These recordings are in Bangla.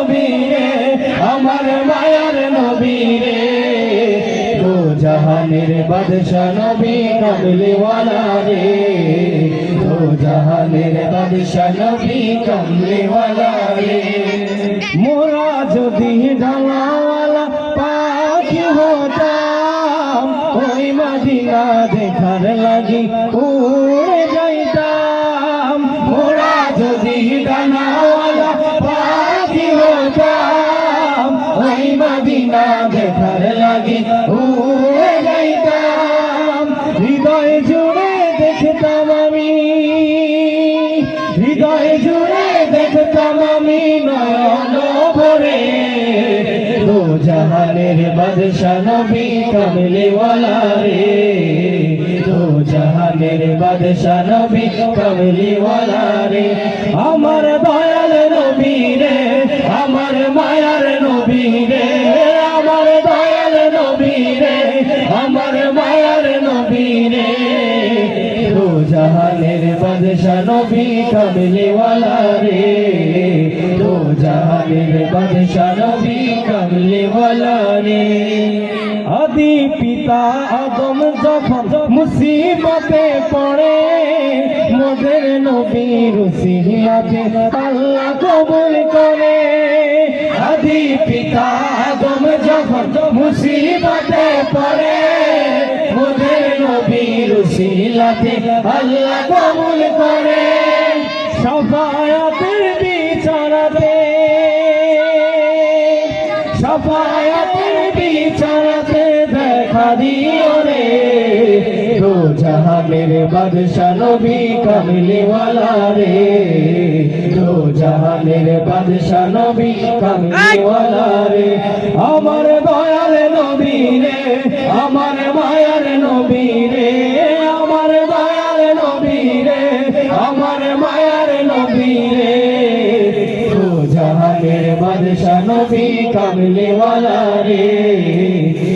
নবী রে আমার মায়ার নবী রে দো জাহানের বাদশা নবী কামলিওয়ালা রে দো জাহানের বাদশা নবী কামলিওয়ালা রে মোরা যদি ডালাওয়ালা পাখি হতাম ওই মদিনা দেখার লাগি উড়ে যাইতাম মোরা যদি ডালাওয়ালা পাখি হতাম ওই মদিনা দেখার লাগি উড়ে যাইতাম হৃদয় জুড়ে দেখতাম আমি হৃদয় জুড়ে দেখতাম আমি নয়ন ভরে দো জাহানের বাদশা নবী কামলিওয়ালা রে দো জাহানের বাদশা নবী কামলিওয়ালা রে আমার দয়াল নবী রে আমার মায়ার নবী রে আমার দয়াল নবী রে আমার মায়ার নবী রে দো জাহানের বাদশা নবী কামলিওয়ালা রে দো জাহানের বাদশা নবী কামলিওয়ালা রে আদি পিতা আদম যখন মুসিবতে পড়ে মোদের নবীর উসিলাতে আল্লাহ কবুল করে আদি পিতা আদম যখন মুসিবতে পড়ে মোদের নবীর উসিলাতে আল্লাহ কবুল করে শাফায়াতের বিচারাতে শাফায়াতের বিচারাতে দেখা দিও রে দো জাহানের বাদশা নবী কামলিওয়ালা রে দো জাহানের বাদশা নবী কামলিওয়ালা রে আমার দয়াল নবী রে আমার মায়ার নবী রে আমার দয়াল নবী রে আমার মায়ার নবী রে দো জাহানের বাদশা নবী কামলিওয়ালা রে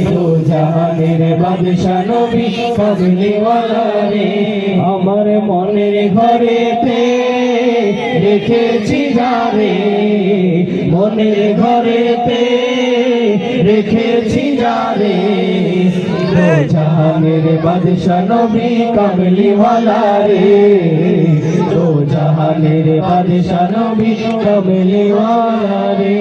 দো জাহানের বাদশা নবী কামলিওয়ালা রে আমার মনের ঘরেতে রেখেছি যারে মনের ঘরেতে রেখেছি যারে দো জাহানের বাদশা নবী কামলিওয়ালা রে দো জাহানের বাদশা নবী কামলিওয়ালা রে।